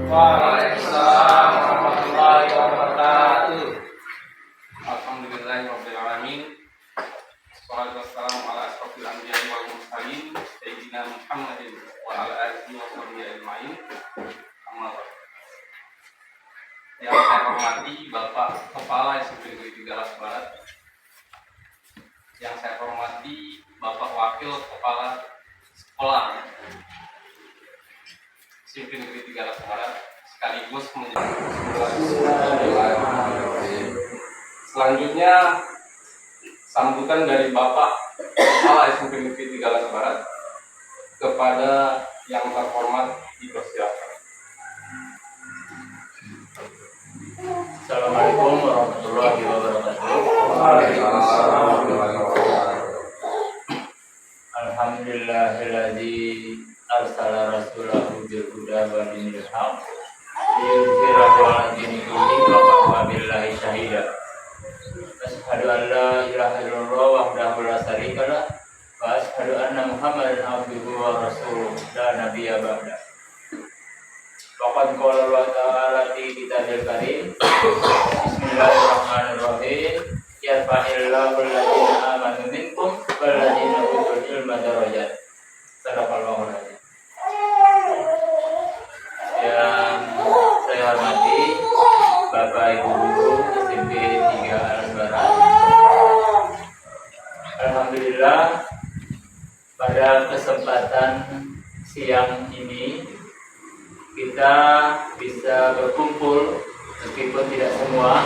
Waalaikumsalam warahmatullahi wabarakatuh. Alhamdulillahirabbil alamin. Wassalatu wassalamu ala asyrofil anbiya'i wal mursalin sayyidina Muhammadin wa ala alihi wa sahbihi ajmain. Amma ba'd. Yang saya hormati Bapak Kepala SMP Negeri 3 Barat. Yang saya hormati Bapak Wakil Kepala Sekolah SMP Negeri 3 Barat sekaligus menjadi selanjutnya sambutan dari Bapak Kepala SMP Negeri 3 Barat kepada yang terhormat dipersilakan. Assalamualaikum warahmatullahi wabarakatuh. Waalaikumsalam warahmatullahi wabarakatuh. Alhamdulillahilladzi arsala rasulahu bil huda wa dinil haq liyudhhirahu 'ala dini kullihi wa kafa billahi shahida. Asyhadu an la ilaha illallah wahdahu la syarika lah wa asyhadu anna Muhammadan abduhu wa rasuluh la nabiyya ba'da. Waqad qala Allah ta'ala fi kitabil karim. Bismillahirrahmanirrahim. Yarfa'illahu alladziina aamanu minkum walladziina utul ilma darajat. Sadaqallahul adzim. Yang saya hormati Bapak Ibu guru SMP 3 Al-Barat. Alhamdulillah pada kesempatan siang ini kita bisa berkumpul meskipun tidak semua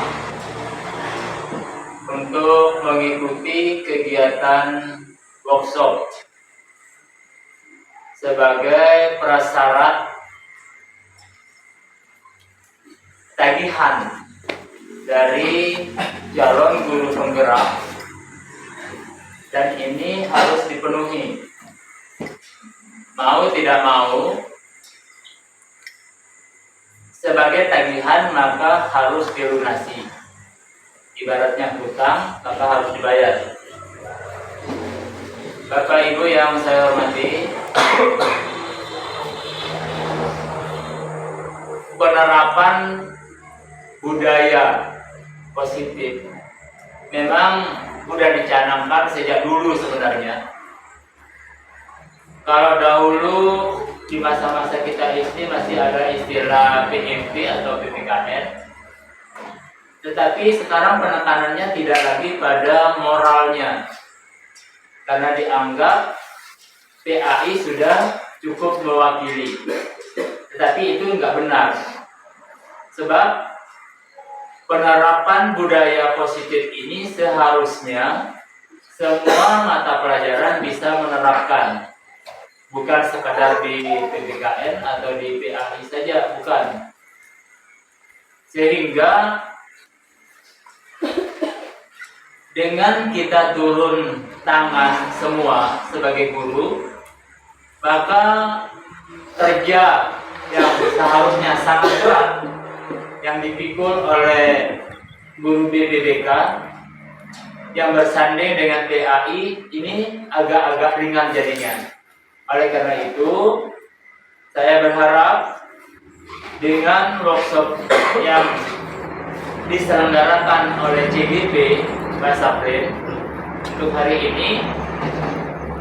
untuk mengikuti kegiatan workshop sebagai prasyarat tagihan dari calon guru penggerak, dan ini harus dipenuhi mau tidak mau. Sebagai tagihan maka harus dilunasi. Ibaratnya hutang maka harus dibayar. Bapak Ibu yang saya hormati, penerapan budaya positif memang sudah dicanangkan sejak dulu sebenarnya. Kalau dahulu di masa-masa kita SD masih ada istilah PMP atau PPKN, tetapi sekarang penekanannya tidak lagi pada moralnya, karena dianggap PAI sudah cukup mewakili. Tetapi itu enggak benar, sebab penerapan budaya positif ini seharusnya semua mata pelajaran bisa menerapkan. Bukan sekadar di PPKN atau di PAI saja, bukan. Sehingga dengan kita turun tangan semua sebagai guru, maka kerja yang seharusnya sangat berat yang dipikul oleh guru BPBK yang bersanding dengan PAI ini agak-agak ringan jadinya. Oleh karena itu, saya berharap dengan workshop yang diselenggarakan oleh CGP Basaplen untuk hari ini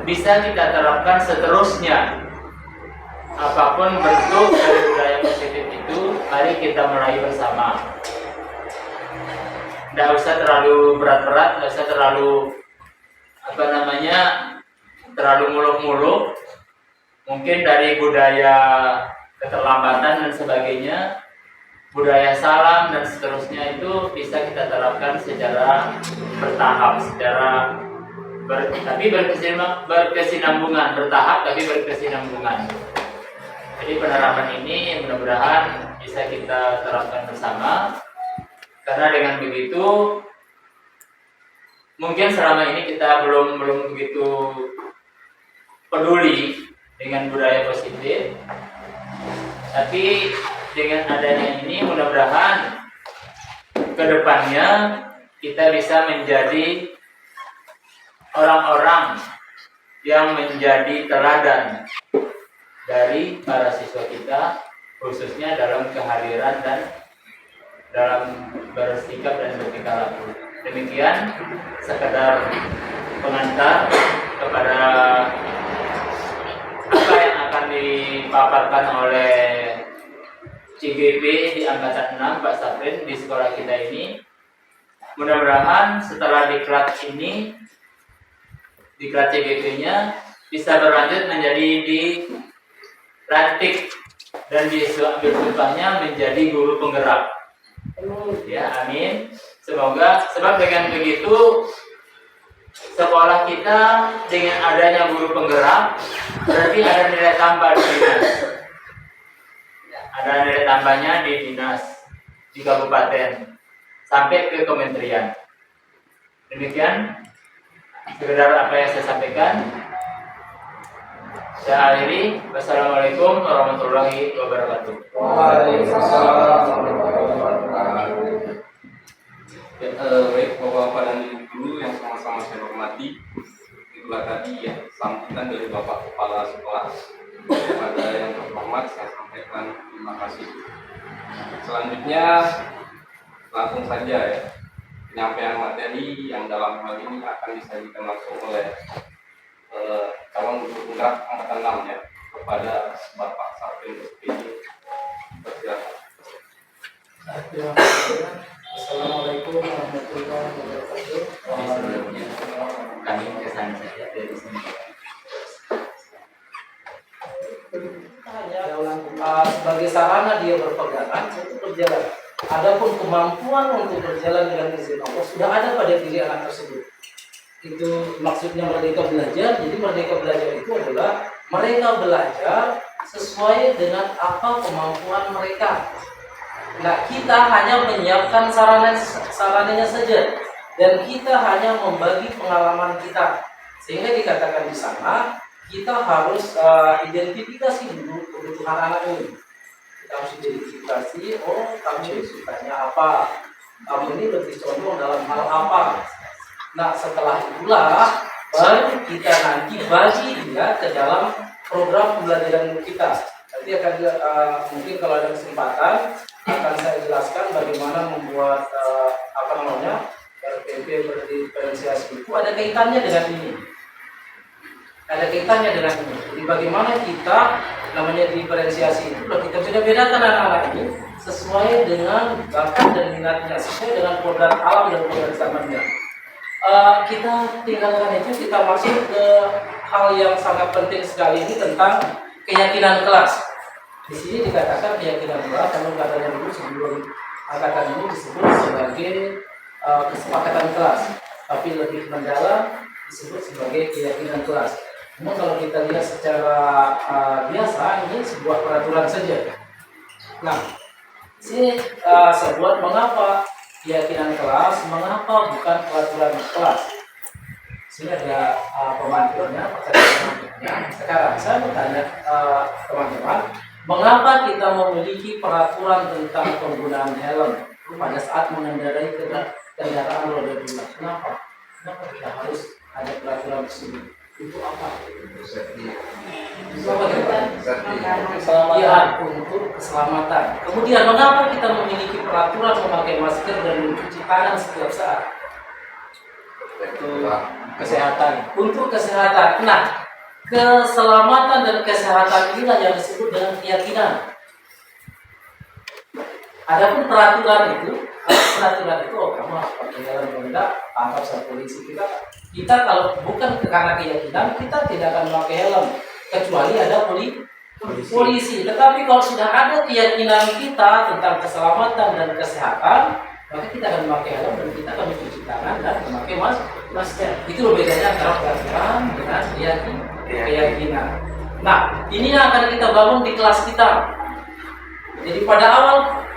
bisa kita terapkan seterusnya. Apapun bentuk dari budaya positif itu, mari kita meraih bersama. Tidak usah terlalu berat-berat, tidak usah terlalu terlalu muluk-muluk. Mungkin dari budaya keterlambatan dan sebagainya, budaya salam dan seterusnya itu bisa kita terapkan secara bertahap, tapi berkesinambungan, bertahap tapi berkesinambungan. Jadi penerapan ini mudah-mudahan bisa kita terapkan bersama, karena dengan begitu mungkin selama ini kita belum begitu peduli dengan budaya positif, tapi dengan adanya ini mudah-mudahan kedepannya kita bisa menjadi orang-orang yang menjadi teladan dari para siswa kita khususnya dalam kehadiran dan dalam bersikap dan bertingkah laku. Demikian sekedar pengantar kepada apa yang akan dipaparkan oleh CGP di angkatan 6 Pak Safrin di sekolah kita ini. Mudah-mudahan setelah diklat ini, diklat CGP-nya bisa berlanjut menjadi dilantik dan diambil sumpahnya menjadi guru penggerak. Ya, amin. Semoga, sebab dengan begitu sekolah kita dengan adanya guru penggerak berarti ada nilai tambah di dinas. Ada nilai tambahnya di dinas, di kabupaten, sampai ke kementerian. Demikian sekedar apa yang saya sampaikan. Saya akhiri. Wassalamualaikum warahmatullahi wabarakatuh. Waalaikumsalam warahmatullahi wabarakatuh. Baik Bapak-Bapak dan Ibu guru yang sama-sama saya hormati, itulah tadi ya sambutan dari Bapak Kepala Sekolah. Kepada yang terhormat saya sampaikan terima kasih. Selanjutnya langsung saja ya penyampaian materi yang dalam hal ini akan disajikan langsung oleh calon guru penggerak angkatan 6 ya kepada Bapak Safrin SPJ. Persilakan. Assalamualaikum warahmatullahi wabarakatuh. Sebelumnya kami kesan saja dari sini. Sebagai sarana dia berpegangan untuk berjalan. Adapun kemampuan untuk berjalan dengan izin Allah sudah ada pada diri anak tersebut. Itu maksudnya merdeka belajar. Jadi merdeka belajar itu adalah mereka belajar sesuai dengan apa kemampuan mereka. Nah, kita hanya menyiapkan sarananya saja, dan kita hanya membagi pengalaman kita. Sehingga dikatakan di sana kita harus identifikasi dulu kebutuhan anak ini. Kita harus identifikasi, oh kamu ini sukanya apa, kamu ini lebih condong dalam hal apa. Nah, setelah itulah baru kita nanti bagi dia ke dalam program pembelajaran kita. Nanti akan mungkin kalau ada kesempatan akan saya jelaskan bagaimana membuat RPP berdiferensiasi itu ada kaitannya dengan ini. Ada kaitannya dengan ini. Jadi bagaimana kita namanya diferensiasi itu kalau kita beda-bedakan anak-anak ini sesuai dengan bakat dan minatnya, sesuai dengan kodrat alam dan kodrat zamannya. Kita tinggalkan itu, kita masuk ke hal yang sangat penting sekali ini tentang keyakinan kelas. Di sini dikatakan keyakinan kelas, kalau katanya dulu sebelum angkatan ini disebut sebagai kesepakatan kelas, tapi lebih mendalam disebut sebagai keyakinan kelas. Namun kalau kita lihat secara biasa ini sebuah peraturan saja. Nah, sini saya buat mengapa keyakinan kelas, mengapa bukan peraturan kelas. Sini ada pemantunya, sekarang saya bertanya teman-teman, mengapa kita memiliki peraturan tentang penggunaan helm pada saat mengendarai kendaraan roda 2? Kenapa? Kenapa kita harus ada peraturan tersebut? Itu apa? Keselamatan, untuk keselamatan. Kemudian mengapa kita memiliki peraturan memakai masker dan mencuci tangan setiap saat? Untuk kesehatan. Untuk kesehatan. Nah, keselamatan dan kesehatan inilah yang disebut dengan keyakinan. Adapun peraturan itu oh, kamu harus pakai helm, tidak tangkap sama polisi. Kita kalau bukan karena keyakinan, kita tidak akan memakai helm kecuali ada polisi. Tetapi kalau sudah ada keyakinan kita tentang keselamatan dan kesehatan, maka kita akan memakai helm dan kita akan mencuci tangan dan memakai masker. Itu bedanya antara peraturan dengan keyakinan. Nah, ini yang akan kita bangun di kelas kita. Jadi pada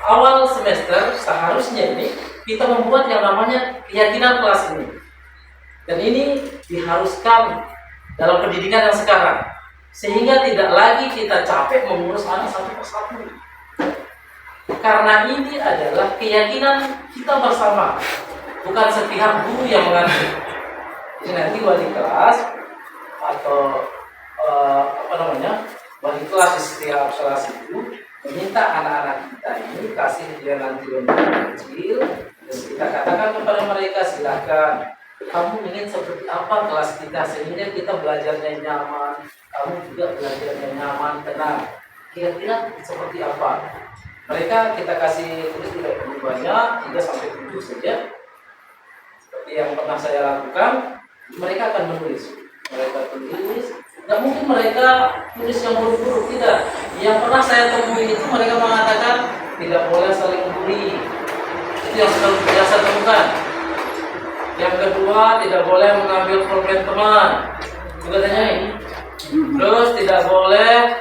awal semester seharusnya ini kita membuat yang namanya keyakinan kelas ini. Dan ini diharuskan dalam pendidikan yang sekarang. Sehingga tidak lagi kita capek mengurus anak satu persatu. Karena ini adalah keyakinan kita bersama, bukan sepihak guru yang mengatur. Jadi nanti wali kelas atau wali kelas di setiap kelas itu minta anak-anak kita ini kasih dia nanti lembaga kecil, terus kita katakan kepada mereka silakan kamu ingin seperti apa kelas kita sehingga kita belajarnya nyaman, kamu juga belajarnya nyaman, tenang. Kira-kira seperti apa? Mereka kita kasih tulis tidak perlu banyak, 3 sampai 7 saja. Seperti yang pernah saya lakukan, mereka akan menulis. Mereka tulis, nggak mungkin mereka tulis yang buruk-buruk, tidak. Yang pernah saya temui itu mereka mengatakan tidak boleh saling bully. Itu yang selalu biasa temukan. Yang kedua, tidak boleh mengambil problem teman. Itu katanya ini. Terus tidak boleh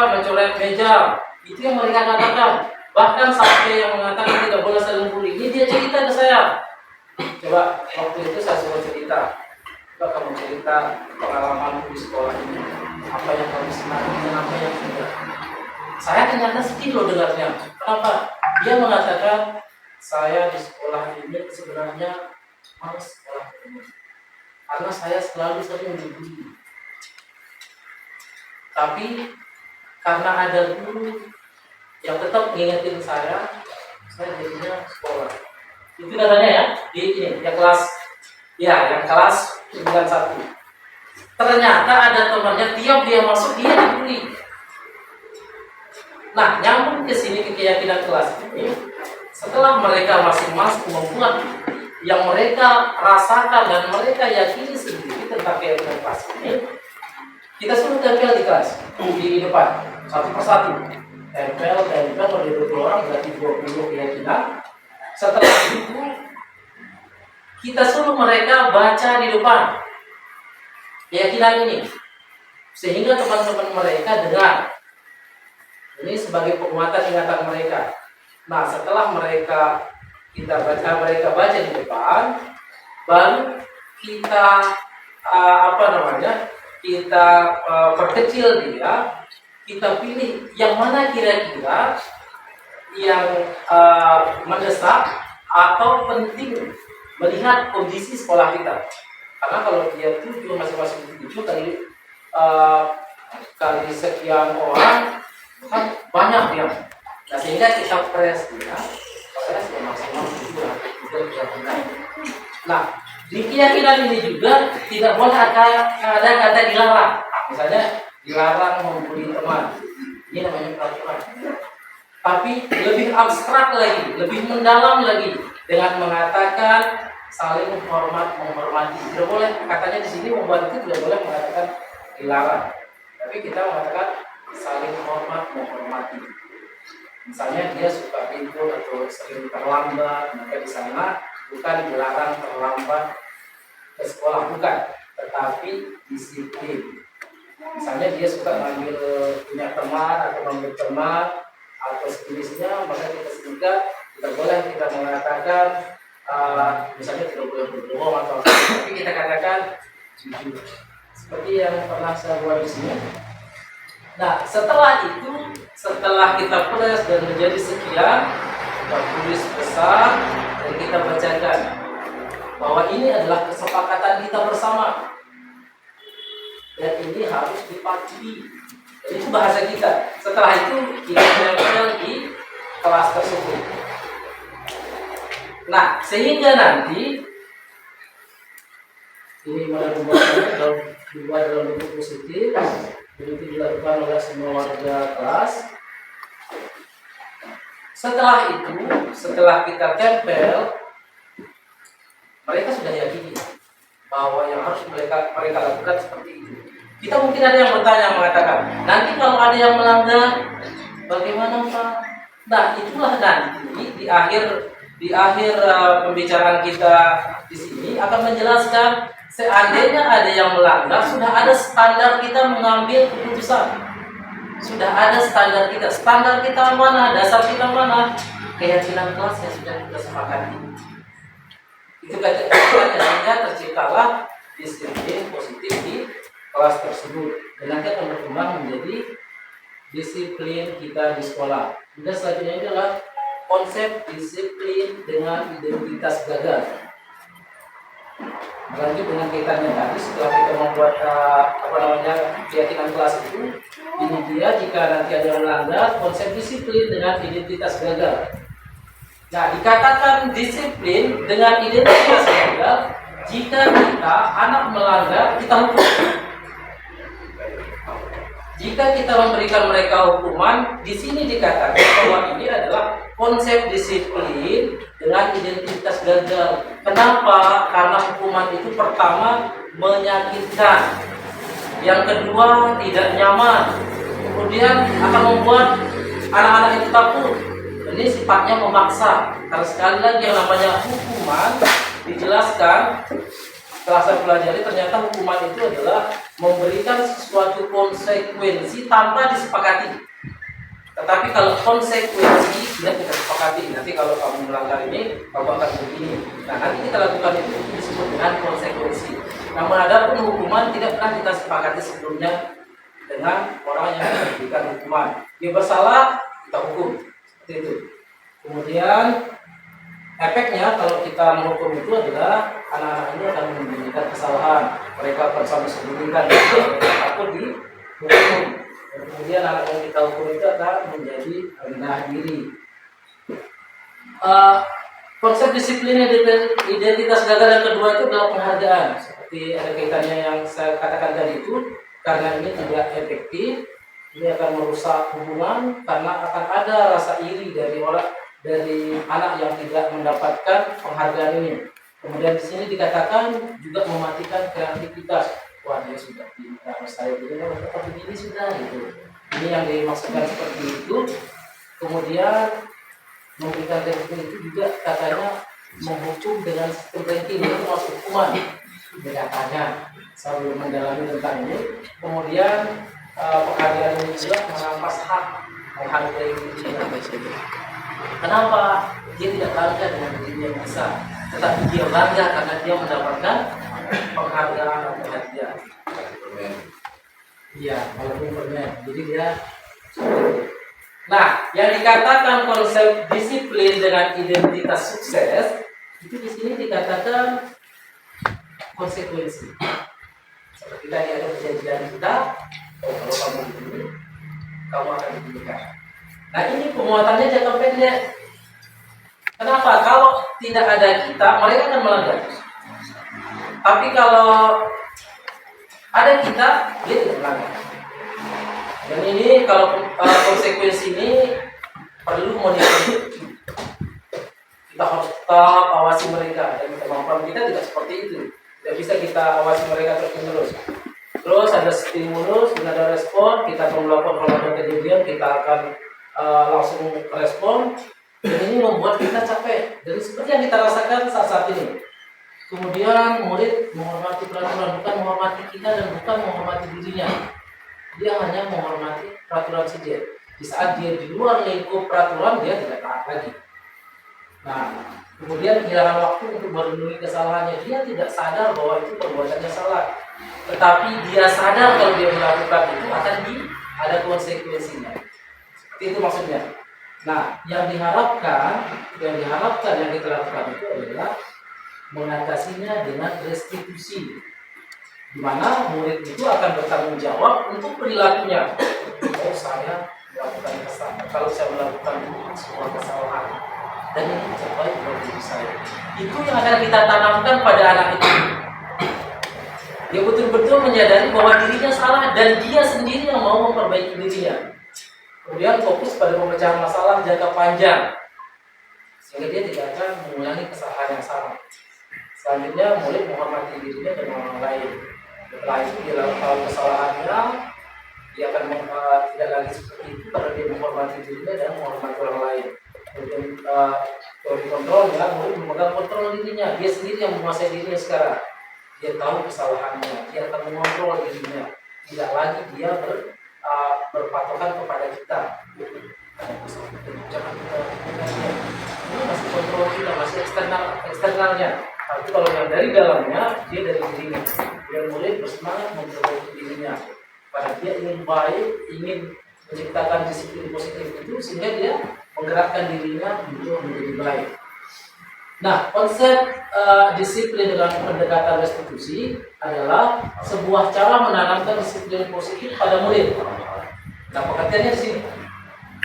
mencoret meja. Itu yang mereka katakan. Bahkan sampai yang mengatakan tidak boleh saling bully. Ini dia cerita ke saya. Coba waktu itu saya suruh cerita. Coba kamu cerita pengalamanmu di sekolah ini. Apa yang kamu senangi dan apa yang tidak. Saya ternyata sedih loh dengarnya. Kenapa? Dia mengatakan saya di sekolah ini sebenarnya males sekolah ini. Karena saya selalu sering dibully. Tapi karena ada guru yang tetap ngingetin saya jadinya sekolah. Itu katanya ya, di ini, yang kelas 91. Ternyata ada temannya, tiap dia masuk dia dibully. Nah, nyambung ke sini ke keyakinan kelas ini, setelah mereka masing-masing membuat yang mereka rasakan dan mereka yakini sendiri tentang keyakinan kelas ini, kita suruh tempel di kelas, di depan, satu persatu. Tempel, kalau ada 20 orang berarti 20 keyakinan. Setelah itu, kita suruh mereka baca di depan keyakinan ini, sehingga teman-teman mereka dengar. Ini sebagai penguatan ingatan mereka. Nah, setelah mereka baca di depan, baru kita kita perkecil dia, kita pilih yang mana kira-kira yang mendesak atau penting melihat kondisi sekolah kita. Karena kalau dia 7 masing-masing 7 kali sekian orang kan banyak ya. Nah, sehingga kita press dia maksimal 7. Nah, di keyakinan ini juga tidak boleh ada kata dilarang. Misalnya dilarang membuli teman. Ini namanya peraturan. Tapi lebih abstrak lagi, lebih mendalam lagi dengan mengatakan saling menghormati. Tidak boleh, katanya di sini membuat itu tidak boleh mengatakan dilarang. Tapi kita mengatakan saling menghormati. Misalnya dia suka ribut atau sering terlambat, maka di sana bukan dilarang terlambat ke sekolah, bukan, tetapi disiplin. Misalnya dia suka punya teman atau mengambil teman atau sejenisnya, maka kita sehingga tidak boleh kita mengatakan misalnya tidak boleh berbohong atau apa, tapi kita katakan jujur. Seperti yang pernah saya buat di sini. Nah, setelah kita press dan menjadi sekian, kita tulis besar dan kita bacakan bahwa ini adalah kesepakatan kita bersama dan ini harus dipatuhi. Dan itu bahasa kita. Setelah itu kita tempel di kelas tersebut. Nah, sehingga nanti ini dibuat dalam bentuk positif. Begitu dilakukan oleh semua warga kelas. Setelah kita tempel, mereka sudah yakini bahwa yang harus mereka lakukan seperti itu. Kita mungkin ada yang bertanya mengatakan, nanti kalau ada yang melanggar, bagaimana Pak? Nah, itulah nanti di akhir pembicaraan kita di sini akan menjelaskan. Seandainya ada yang melanggar, sudah ada standar kita mengambil keputusan. Sudah ada standar kita. Standar kita mana? Dasar kita mana? Keyakinan kelas yang sudah kita sepakati. Itu sehingga terciptalah disiplin positif di kelas tersebut. Dan nanti akan berkembang menjadi disiplin kita di sekolah. Dan selanjutnya ini adalah konsep disiplin dengan identitas gagal. Lanjut dengan kaitannya tadi, setelah kita membuat keyakinan kelas itu, Ini dia jika nanti ada yang melanggar konsep disiplin dengan identitas gagal. Nah, dikatakan disiplin dengan identitas gagal jika kita anak melanggar kita hukum. Jika kita memberikan mereka hukuman, di sini dikatakan bahwa ini adalah konsep disiplin dengan identitas gagal. Kenapa? Karena hukuman itu pertama menyakitkan, yang kedua tidak nyaman, kemudian akan membuat anak-anak itu takut. Ini sifatnya memaksa. Karena sekali lagi yang namanya hukuman dijelaskan. Setelah saya pelajari, ternyata hukuman itu adalah memberikan sesuatu konsekuensi tanpa disepakati. Tetapi kalau konsekuensi tidak kita sepakati, nanti kalau kamu melanggar ini, kamu akan begini. Nah, nanti kita lakukan itu disebut dengan konsekuensi. Namun ada pun hukuman tidak pernah kita sepakati sebelumnya dengan orang yang memberikan hukuman. Dia bersalah, kita hukum. Seperti itu. Kemudian efeknya kalau kita menghukum itu adalah anak-anak ini akan memberikan kesalahan, mereka akan sama sembunyikan, mereka takut dihukum. Dan kemudian anak yang kita hukum itu akan menjadi rendah diri. Konsep disiplin identitas gagal yang kedua itu adalah penghargaan. Seperti ada kaitannya yang saya katakan tadi itu, karena ini tidak efektif, ini akan merusak hubungan karena akan ada rasa iri dari anak yang tidak mendapatkan penghargaan ini. Kemudian di sini dikatakan juga mematikan kreativitas. Wah, dia sudah pintar, saya begini sudah gitu. Ini yang dimaksudkan seperti itu. Kemudian memberikan ranking itu juga katanya menghukum dengan sistem ranking, itu masuk hukuman. Katanya saya belum mendalami tentang ini. Kemudian penghargaan ini juga merampas hak menghargai dirinya. Kenapa? Dia tidak bangga dengan dirinya yang bisa, tetapi dia bangga karena dia mendapatkan penghargaan atau hadiah. Iya, walaupun permen. Jadi dia. Nah, yang dikatakan konsep disiplin dengan identitas sukses itu di sini dikatakan konsekuensi. Seperti tadi ada perjanjian kita, kalau kamu begini, kamu akan diberikan. Nah, ini pemuatannya jangka pendek. Kenapa? Kalau tidak ada kita, mereka akan melanggar. Tapi kalau ada kita, dia tidak melanggar. Dan ini kalau konsekuensi ini perlu monitoring. Kita harus tetap awasi mereka, dan kemampuan kita tidak seperti itu. Tidak bisa kita awasi mereka terus-menerus. Terus ada stimulus, ada respon, kita akan melakukan kalau ada kejadian, kita akan langsung respon. Dan ini membuat kita capek. Dan seperti yang kita rasakan saat ini. Kemudian murid menghormati peraturan, bukan menghormati kita dan bukan menghormati dirinya. Dia hanya menghormati peraturan saja. Di saat dia di luar lingkup peraturan, dia tidak taat lagi. Nah, kemudian kehilangan waktu untuk merenungi kesalahannya. Dia tidak sadar bahwa itu perbuatannya salah. Tetapi dia sadar kalau dia melakukan itu akan ada konsekuensinya. Seperti itu maksudnya. Nah, yang diharapkan yang kita lakukan itu adalah mengatasinya dengan restitusi, di mana murid itu akan bertanggung jawab untuk perilakunya. Oh, saya melakukan kesalahan. Kalau saya melakukan sebuah kesalahan dan ini terbaik bagi diri saya, itu yang akan kita tanamkan pada anak itu. Dia betul-betul menyadari bahwa dirinya salah dan dia sendiri yang mau memperbaiki dirinya. Kemudian fokus pada pemecahan masalah jangka panjang, sehingga dia tidak akan mengulangi kesalahan yang sama. Selanjutnya, murid menghormati dirinya dan orang lain. Setelah itu dia lakukan kesalahannya, dia akan tidak lagi seperti itu karena dia menghormati dirinya dan menghormati orang lain. Kemudian teori kontrolnya, murid memegang kontrol dirinya. Dia sendiri yang menguasai dirinya sekarang. Dia tahu kesalahannya, dia akan mengontrol dirinya. Tidak lagi dia berpatokan kepada kita. Jangan kita ini masih kontrol kita, masih eksternalnya. Tapi kalau yang dari dalamnya, dia dari dirinya. Dia mulai bersemangat memperbaiki dirinya. Karena dia ingin baik, ingin menciptakan disiplin positif itu, sehingga dia menggerakkan dirinya untuk menjadi baik. Nah, konsep disiplin dengan pendekatan restitusi adalah sebuah cara menanamkan disiplin positif pada murid. Nah, pengertiannya di sini.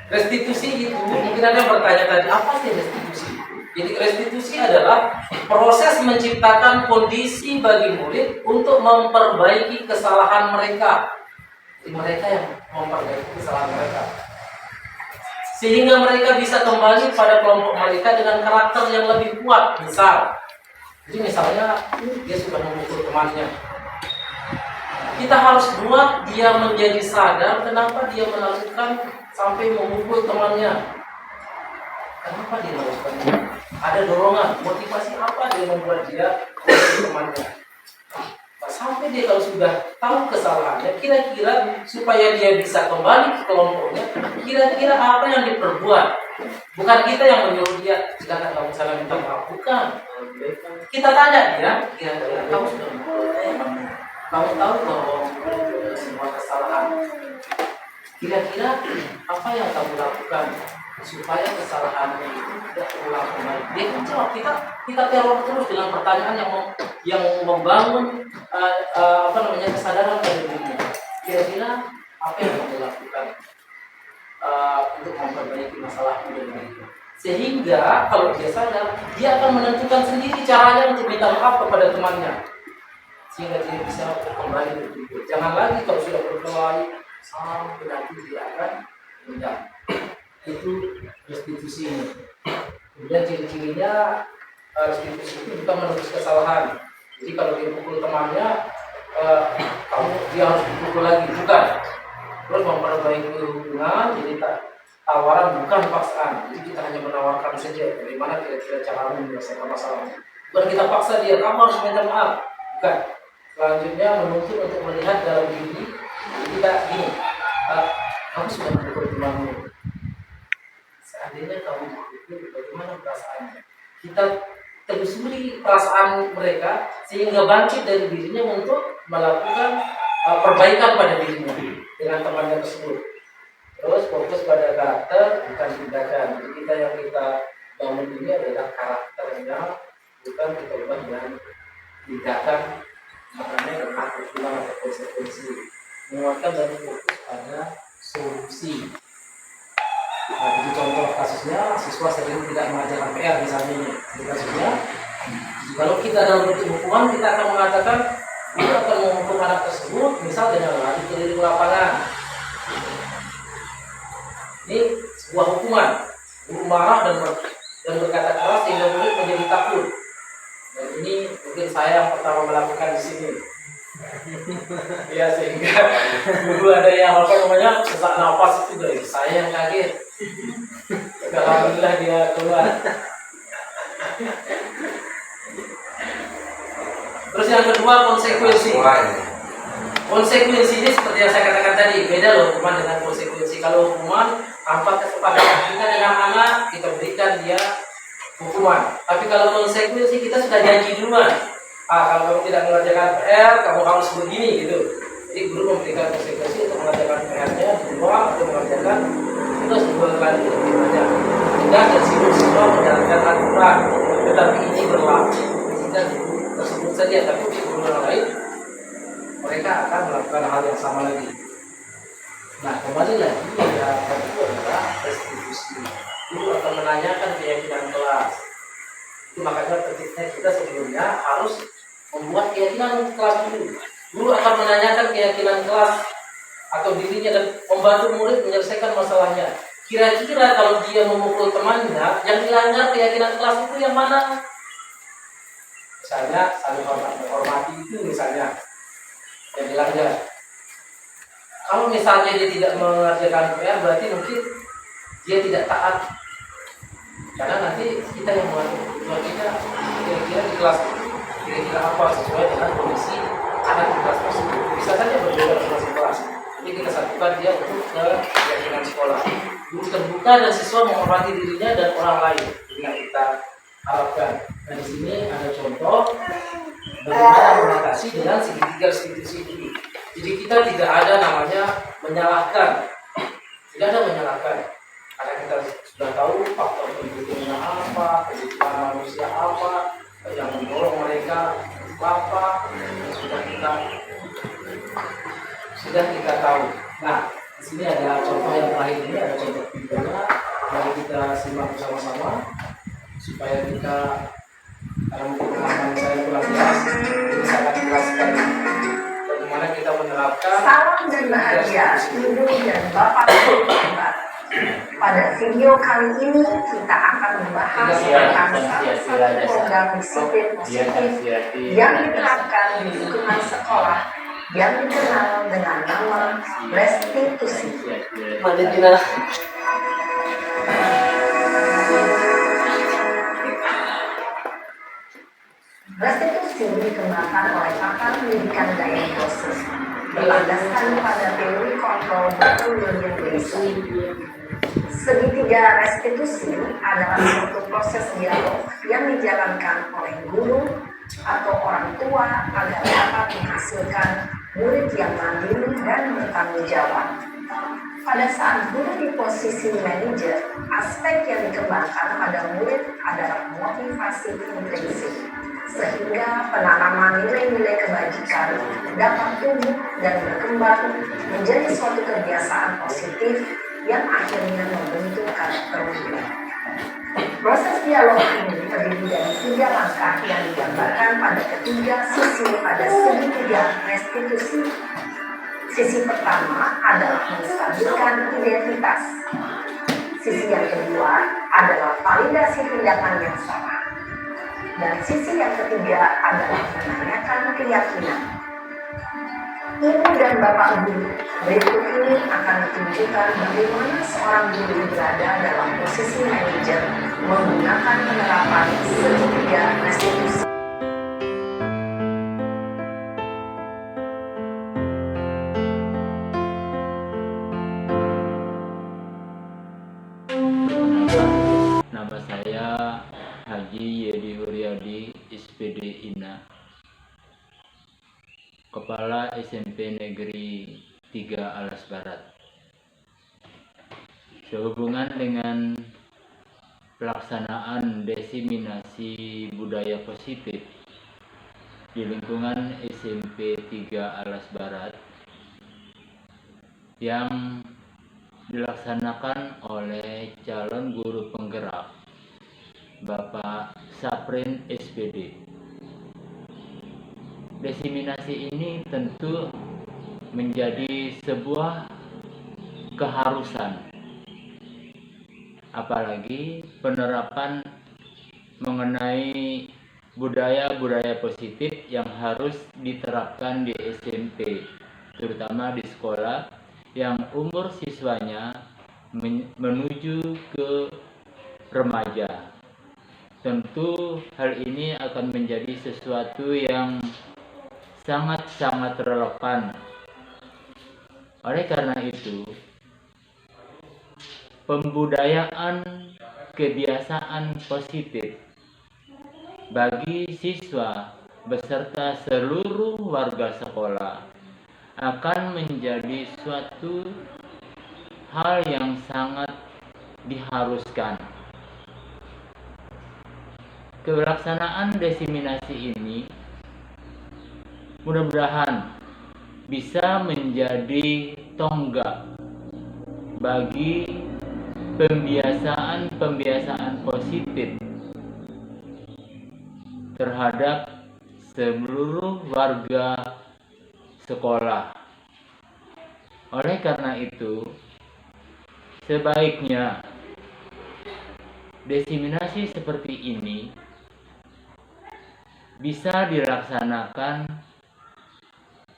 Restitusi itu mungkin ada yang bertanya tadi, apa sih restitusi? Jadi restitusi adalah proses menciptakan kondisi bagi murid untuk memperbaiki kesalahan mereka. Jadi mereka yang memperbaiki kesalahan mereka, sehingga mereka bisa kembali pada kelompok mereka dengan karakter yang lebih kuat. Jadi misalnya dia sudah memukul temannya, kita harus buat dia menjadi sadar kenapa dia melakukan sampai memukul temannya. Kenapa dia melakukannya? Ada dorongan, motivasi apa dia membuat dia memukul temannya? Nah, sampai dia kalau sudah tahu kesalahannya, kira-kira supaya dia bisa kembali ke kelompoknya, kira-kira apa yang diperbuat? Bukan kita yang menyuruh dia, silakan kamu salah minta maaf. Bukan. Kita tanya dia, kira-kira kamu sudah kamu tahu bahwa semua kesalahan. Kira-kira apa yang kamu lakukan supaya kesalahannya itu tidak terulang kembali? Dia kan jawab, kita teror terus dengan pertanyaan yang membangun kesadaran pada dirinya. Kira-kira apa yang kamu lakukan untuk memperbaiki masalah pada dirinya? Sehingga kalau dia sadar, dia akan menentukan sendiri caranya untuk minta maaf kepada temannya, sehingga dia bisa kembali berpikir. Jangan lagi kalau sudah berkelahi sampai nanti dia akan meninggal. Itu restitusi ini. Kemudian ciri-cirinya restitusi itu bukan menebus kesalahan. Jadi kalau dia pukul temannya, dia harus dipukul lagi, bukan. Terus memperbaiki hubungan, jadi tawaran bukan paksaan. Jadi kita hanya menawarkan saja bagaimana kira-kira cara menyelesaikan masalahnya. Bukan kita paksa dia, kamu harus minta maaf, bukan. Selanjutnya menuntut untuk melihat dalam diri. Jadi kita gini, kamu sudah memukul temanmu. Seandainya kamu memukul, bagaimana perasaannya? Kita telusuri perasaan mereka sehingga bangkit dari dirinya untuk melakukan perbaikan pada dirinya dengan temannya tersebut. Terus fokus pada karakter, bukan tindakan. Jadi yang kita bangun ini adalah karakternya, bukan kita ubah dengan tindakan. Makanya aku bilang ada konsekuensi, menguatkan dan fokus pada solusi. Nah, jadi contoh kasusnya, siswa sering tidak mengerjakan PR misalnya. Jadi kasusnya, kalau kita dalam bentuk hukuman, kita akan mengatakan kita akan menghukum anak tersebut, misal dengan lari keliling lapangan. Ini sebuah hukuman, guru marah dan berkata keras sehingga murid menjadi takut. Dan ini mungkin saya yang pertama melakukan di sini. Ya, sehingga dulu ada yang sesak nafas itu dari saya yang kaget. Alhamdulillah dia keluar. Terus yang kedua, konsekuensi. Konsekuensi ini seperti yang saya katakan tadi, beda loh hukuman dengan konsekuensi. Kalau hukuman tanpa kesepakatan kita dengan anak, kita berikan dia hukuman. Tapi kalau konsekuensi kita sudah janji duluan. Kalau kamu tidak mengerjakan PR, kamu harus begini gitu. Jadi guru memberikan konsekuensi untuk mengerjakan PR-nya, dua untuk mengerjakan tugas 2 kali lebih banyak. Tidak dan siswa menjalankan aturan, tetapi ini berlaku tidak tersebut saja, tapi di guru yang lain mereka akan melakukan hal yang sama lagi. Nah, kembali lagi yang kedua adalah restitusi. Guru akan menanyakan keyakinan kelas. Itu makanya tertibnya kita sebelumnya harus membuat keyakinan kelas dulu. Guru akan menanyakan keyakinan kelas atau dirinya dan membantu murid menyelesaikan masalahnya. Kira-kira kalau dia memukul temannya, yang dilanggar keyakinan kelas itu yang mana? Misalnya saling menghormati itu misalnya yang dilanggar. Kalau misalnya dia tidak mengerjakan PR, berarti mungkin dia tidak taat. Karena nanti kita yang mengatur kira-kira di kelas kira-kira apa sesuai dengan kondisi anak di kelas tersebut. Bisa saja berbeda dengan kelas. Jadi kita satukan dia untuk ke keyakinan sekolah. Guru terbuka dan siswa menghormati dirinya dan orang lain. Ini yang kita harapkan. Nah, di sini ada contoh bagaimana mengatasi dengan segitiga restitusi ini. Jadi kita tidak ada namanya menyalahkan, tidak ada menyalahkan, karena kita sudah tahu faktor pendukungnya apa, kebutuhan manusia apa, yang mendorong mereka apa, sudah kita tahu. Nah, Di sini ada contoh yang terakhir ini, ada contoh videonya. Mari kita simak bersama-sama supaya kita dalam pengalaman saya pelatihan ini sangat jelas sekali bagaimana kita menerapkan. Salam dan bahagia Ibu dan Bapak Ibu. Pada video kali ini kita akan membahas tentang salah satu program disiplin positif yang diterapkan di lingkungan sekolah yang dikenal dengan nama restitusi. Restitusi dikembangkan oleh pakar pendidikan gaya proses berlandaskan pada teori kontrol Dr. William Gleason. Segitiga restitusi adalah suatu proses dialog yang dijalankan oleh guru atau orang tua agar dapat menghasilkan murid yang mandiri dan bertanggung jawab. Pada saat guru di posisi manajer, aspek yang dikembangkan pada murid adalah motivasi intrinsik, sehingga penanaman nilai-nilai kebajikan dapat tumbuh dan berkembang menjadi suatu kebiasaan positif yang akhirnya membentuk karakter murid. Proses dialog ini terdiri dari 3 langkah yang digambarkan pada ketiga sisi pada segitiga restitusi. Sisi pertama adalah menstabilkan identitas. Sisi yang kedua adalah validasi tindakan yang salah. Dan sisi yang ketiga adalah menanyakan keyakinan. Ibu dan Bapak Guru, berikut ini akan ditunjukkan bagaimana seorang guru berada dalam posisi manajer menggunakan penerapan segitiga restitusi. Nama saya Haji Yedi Huryadi, SPD INA, Kepala SMP Negeri 3 Alas Barat. Sehubungan dengan pelaksanaan diseminasi budaya positif di lingkungan SMP 3 Alas Barat yang dilaksanakan oleh calon guru penggerak Bapak Saprin SPD. Diseminasi ini tentu menjadi sebuah keharusan, apalagi penerapan mengenai budaya-budaya positif yang harus diterapkan di SMP, terutama di sekolah yang umur siswanya menuju ke remaja. Tentu hal ini akan menjadi sesuatu yang sangat-sangat relevan. Oleh karena itu, pembudayaan kebiasaan positif bagi siswa beserta seluruh warga sekolah akan menjadi suatu hal yang sangat diharuskan. Pelaksanaan diseminasi ini mudah-mudahan bisa menjadi tonggak bagi pembiasaan positif terhadap seluruh warga sekolah. Oleh karena itu, sebaiknya diseminasi seperti ini bisa dilaksanakan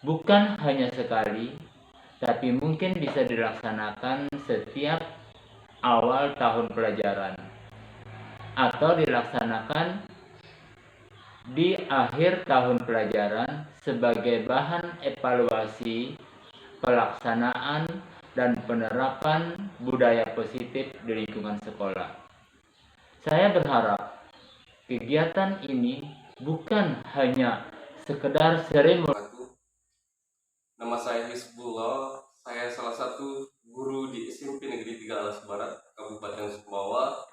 bukan hanya sekali, tapi mungkin bisa dilaksanakan setiap awal tahun pelajaran atau dilaksanakan di akhir tahun pelajaran sebagai bahan evaluasi pelaksanaan dan penerapan budaya positif di lingkungan sekolah. Saya berharap kegiatan ini bukan hanya sekedar seremoni. Nama saya Hizbullah, saya salah satu guru di SMP Negeri 3 Alas Barat, Kabupaten Sumbawa.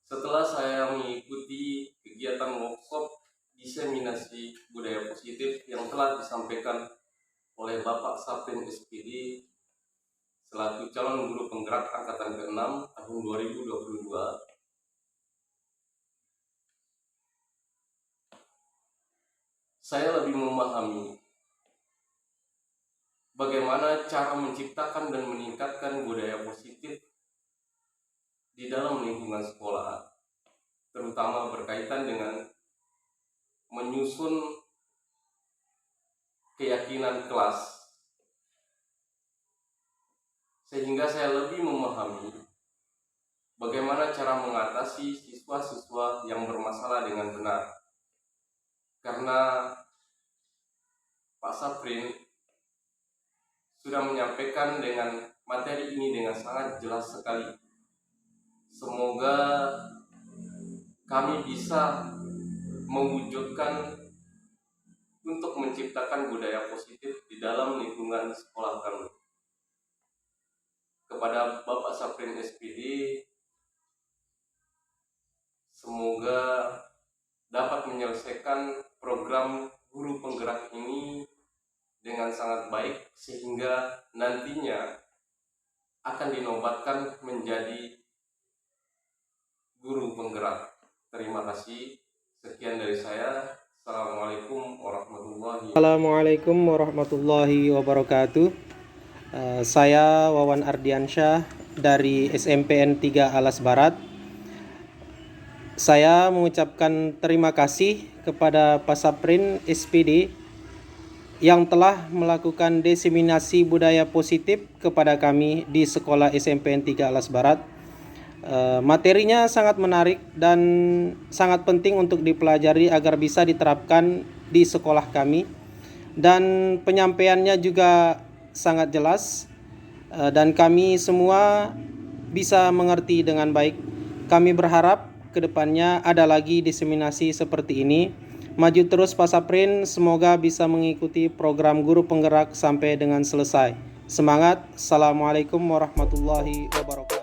Setelah saya mengikuti kegiatan workshop diseminasi budaya positif yang telah disampaikan oleh Bapak Saprin SPD selaku calon guru penggerak angkatan ke-6 tahun 2022. Saya lebih memahami bagaimana cara menciptakan dan meningkatkan budaya positif di dalam lingkungan sekolah, terutama berkaitan dengan menyusun keyakinan kelas, sehingga saya lebih memahami bagaimana cara mengatasi siswa-siswa yang bermasalah dengan benar. Karena Pak Saprin sudah menyampaikan dengan materi ini dengan sangat jelas sekali. Semoga kami bisa mewujudkan untuk menciptakan budaya positif di dalam lingkungan sekolah kami. Kepada Bapak Saprin SPD, semoga dapat menyelesaikan program guru penggerak ini dengan sangat baik, sehingga nantinya akan dinobatkan menjadi guru penggerak. Terima kasih. Sekian dari saya. Assalamualaikum warahmatullahi wabarakatuh. Saya Wawan Ardiansyah dari SMPN 3 Alas Barat. Saya mengucapkan terima kasih kepada Pak Saprin SPD yang telah melakukan diseminasi budaya positif kepada kami di sekolah SMPN 3 Alas Barat. Materinya sangat menarik dan sangat penting untuk dipelajari agar bisa diterapkan di sekolah kami, dan penyampaiannya juga sangat jelas dan kami semua bisa mengerti dengan baik. Kami berharap kedepannya ada lagi diseminasi seperti ini. Maju terus Pak Saprin, semoga bisa mengikuti program guru penggerak sampai dengan selesai. Semangat. Assalamualaikum warahmatullahi wabarakatuh.